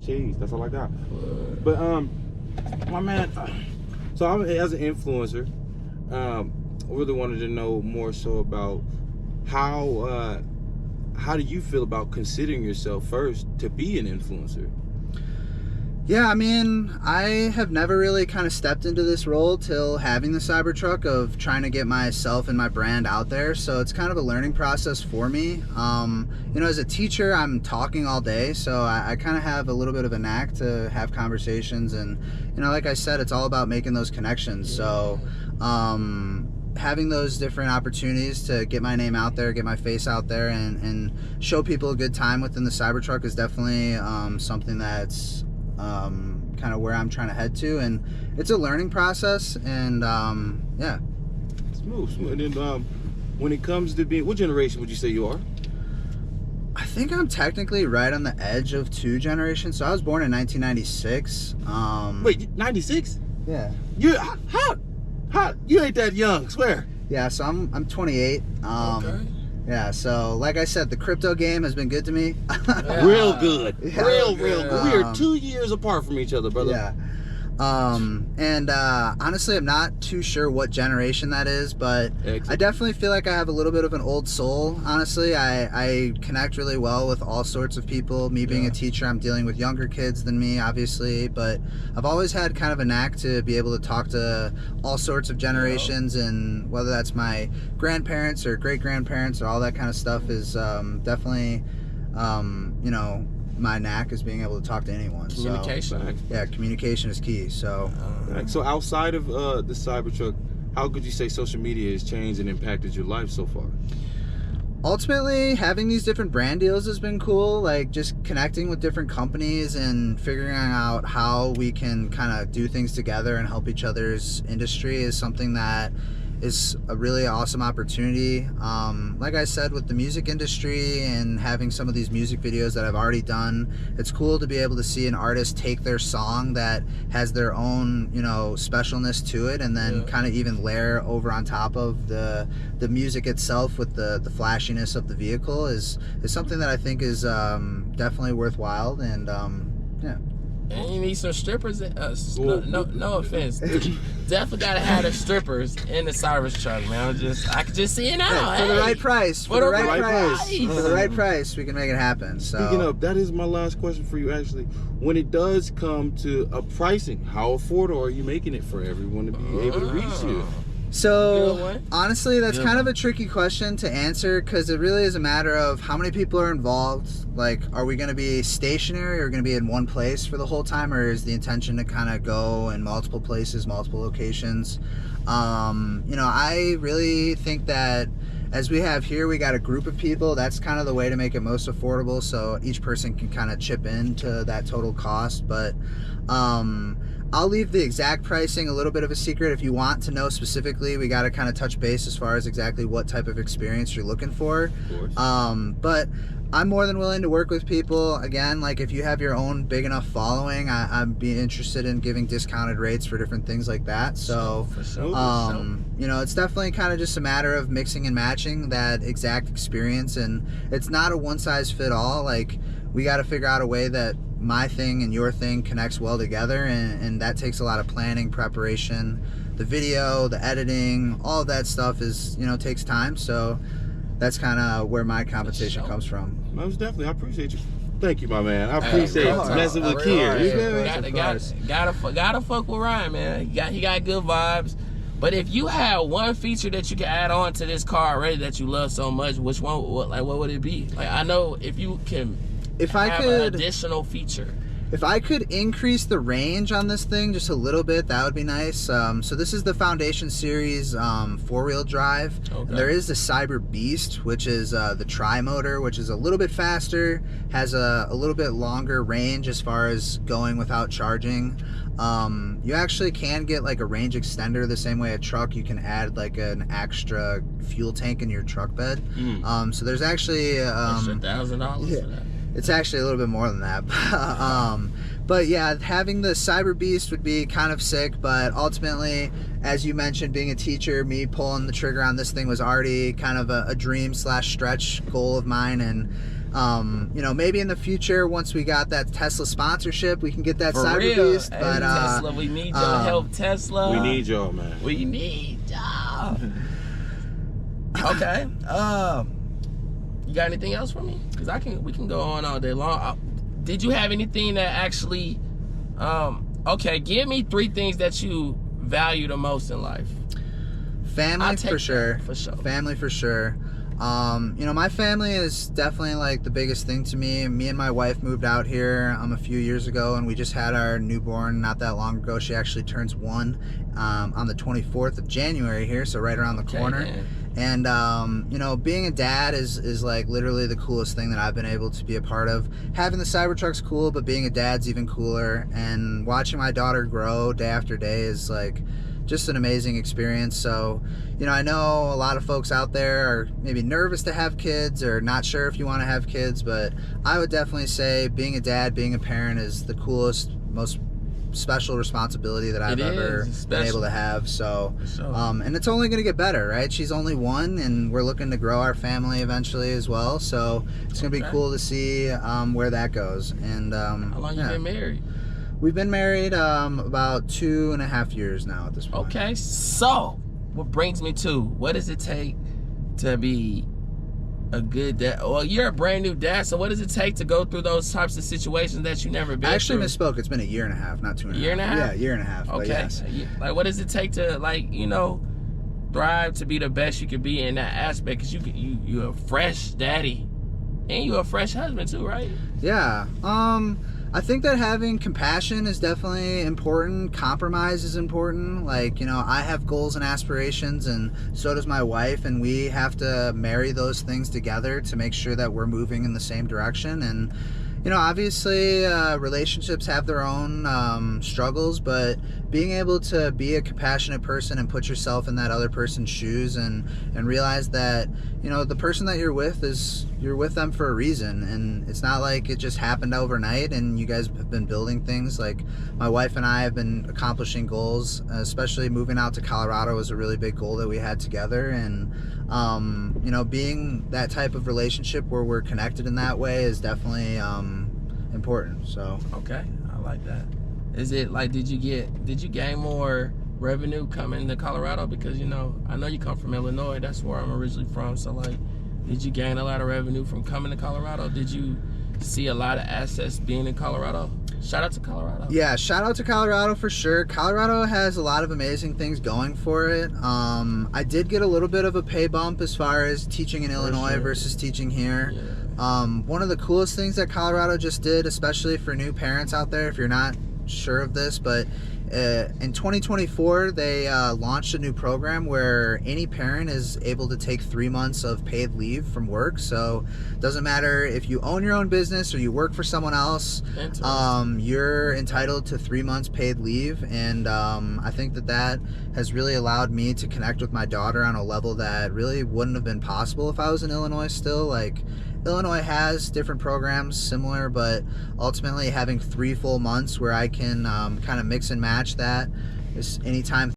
cheese. That's all I got. But my man, so I'm as an influencer, I really wanted to know more so about how do you feel about considering yourself first to be an influencer? Yeah, I mean, I have never really kind of stepped into this role till having the Cybertruck of trying to get myself and my brand out there. So it's kind of a learning process for me. You know, as a teacher, I'm talking all day, so I kind of have a little bit of a knack to have conversations. And, you know, like I said, it's all about making those connections. So having those different opportunities to get my name out there, get my face out there, and show people a good time within the Cybertruck is definitely something that's kind of where I'm trying to head to, and it's a learning process. And yeah, Smooth. And then when it comes to being, what generation would you say you are? I think I'm technically right on the edge of 2 generations. So I was born in 1996. Wait, 96? Yeah. You how you ain't that young, swear. Yeah, so I'm 28. Okay. Yeah, so like I said, the crypto game has been good to me. Yeah. Real good. Yeah. Real good. We are 2 years apart from each other, brother. Yeah. And honestly, I'm not too sure what generation that is, but Excellent. I definitely feel like I have a little bit of an old soul. Honestly, I connect really well with all sorts of people. Me being a teacher, I'm dealing with younger kids than me, obviously, but I've always had kind of a knack to be able to talk to all sorts of generations, and whether that's my grandparents or great-grandparents or all that kind of stuff is definitely, you know, my knack is being able to talk to anyone. Communication. So, yeah, communication is key. So outside of the Cybertruck, how could you say social media has changed and impacted your life so far? ultimately, having these different brand deals has been cool. Like just connecting with different companies and figuring out how we can kind of do things together and help each other's industry is something that is a really awesome opportunity. Like I said, with the music industry and having some of these music videos that I've already done, it's cool to be able to see an artist take their song that has their own, you know, specialness to it, and then kind of even layer over on top of the music itself with the flashiness of the vehicle is something that I think is definitely worthwhile. And yeah. And you need some strippers. No offense. Definitely gotta have the strippers in the Cybertruck, man. I could just see it now. Yeah, for the right price. For the right price. For the right price, we can make it happen. So. Speaking of, that is my last question for you, actually. When it does come to a pricing, how affordable are you making it for everyone to be able to reach you? So, honestly, that's kind of a tricky question to answer, because it really is a matter of how many people are involved. Like, are we going to be stationary or going to be in one place for the whole time, or is the intention to kind of go in multiple places, multiple locations? You know, I really think that as we have here, we got a group of people. That's kind of the way to make it most affordable, so each person can kind of chip into that total cost. But I'll leave the exact pricing a little bit of a secret. If you want to know specifically, we got to kind of touch base as far as exactly what type of experience you're looking for. Of course. But I'm more than willing to work with people. Again, like if you have your own big enough following, I'd be interested in giving discounted rates for different things like that. So, you know, it's definitely kind of just a matter of mixing and matching that exact experience. And it's not a one size fit all. Like, we got to figure out a way that my thing and your thing connects well together, and that takes a lot of planning, preparation. The video, the editing, all of that stuff is, you know, takes time. So that's kind of where my compensation comes from. Most definitely. I appreciate you. Thank you, my man. I appreciate messing with kids. Gotta fuck with Ryan, man. He got good vibes. But if you had one feature that you could add on to this car already that you love so much, which one? What would it be? Like, I know if you can. If I could, an additional feature. If I could increase the range on this thing just a little bit, that would be nice. So this is the Foundation Series 4-wheel drive. Okay. There is the Cyber Beast, which is the tri-motor, which is a little bit faster, has a little bit longer range as far as going without charging. You actually can get like a range extender the same way a truck. You can add like an extra fuel tank in your truck bed. So there's actually extra $1,000 for that. It's actually a little bit more than that. But yeah, having the Cyber Beast would be kind of sick. But ultimately, as you mentioned, being a teacher, me pulling the trigger on this thing was already kind of a dream / stretch goal of mine. And Maybe in the future, once we got that Tesla sponsorship, we can get that For Cyber real. Beast. Hey, But Tesla, we need your help, Tesla. We need y'all, man. We need y'all. Okay. You got anything else for me? Because we can go on all day long. Did you have anything that actually? Okay, give me 3 things that you value the most in life. Family for sure. For sure. Family for sure. My family is definitely like the biggest thing to me. Me and my wife moved out here a few years ago, and we just had our newborn not that long ago. She actually turns 1 on the 24th of January here, so right around the corner. Man. And being a dad is like literally the coolest thing that I've been able to be a part of. Having the Cybertruck's cool, but being a dad's even cooler. And watching my daughter grow day after day is like just an amazing experience. So, I know a lot of folks out there are maybe nervous to have kids or not sure if you want to have kids, but I would definitely say being a dad, being a parent is the coolest, most special responsibility that I've ever been able to have. So, and it's only going to get better, right? She's only 1, and we're looking to grow our family eventually as well. So it's going to be cool to see where that goes. And how long you been married? We've been married about 2.5 years now at this point. Okay, so what brings me to, what does it take to be a good dad? Well, you're a brand new dad, so what does it take to go through those types of situations that you never been I actually through? misspoke. It's been 1.5 years, not 2.5. Year and a half? Yeah, 1.5 years. Okay. Yes. Like, what does it take to, thrive to be the best you could be in that aspect? Because you're a fresh daddy, and you're a fresh husband too, right? Yeah. I think that having compassion is definitely important. Compromise is important. I have goals and aspirations, and so does my wife, and we have to marry those things together to make sure that we're moving in the same direction. And obviously relationships have their own struggles, but being able to be a compassionate person and put yourself in that other person's shoes and realize that the person that you're with them for a reason, and it's not like it just happened overnight and you guys have been building things. Like, my wife and I have been accomplishing goals, especially moving out to Colorado was a really big goal that we had together. And being that type of relationship where we're connected in that way is definitely important. So okay, I like that. Is it like, did you gain more revenue coming to Colorado? Because I know you come from Illinois, that's where I'm originally from. So did you gain a lot of revenue from coming to Colorado? Did you see a lot of assets being in Colorado? Shout out to Colorado. Yeah, shout out to Colorado for sure. Colorado has a lot of amazing things going for it. I did get a little bit of a pay bump as far as teaching in Illinois versus teaching here. Yeah. One of the coolest things that Colorado just did, especially for new parents out there, if you're not sure of this, but in 2024 they launched a new program where any parent is able to take 3 months of paid leave from work. So it doesn't matter if you own your own business or you work for someone else, you're entitled to 3 months paid leave. And I think that has really allowed me to connect with my daughter on a level that really wouldn't have been possible if I was in Illinois still. Illinois has different programs similar, but ultimately having 3 full months where I can kind of mix and match that is anytime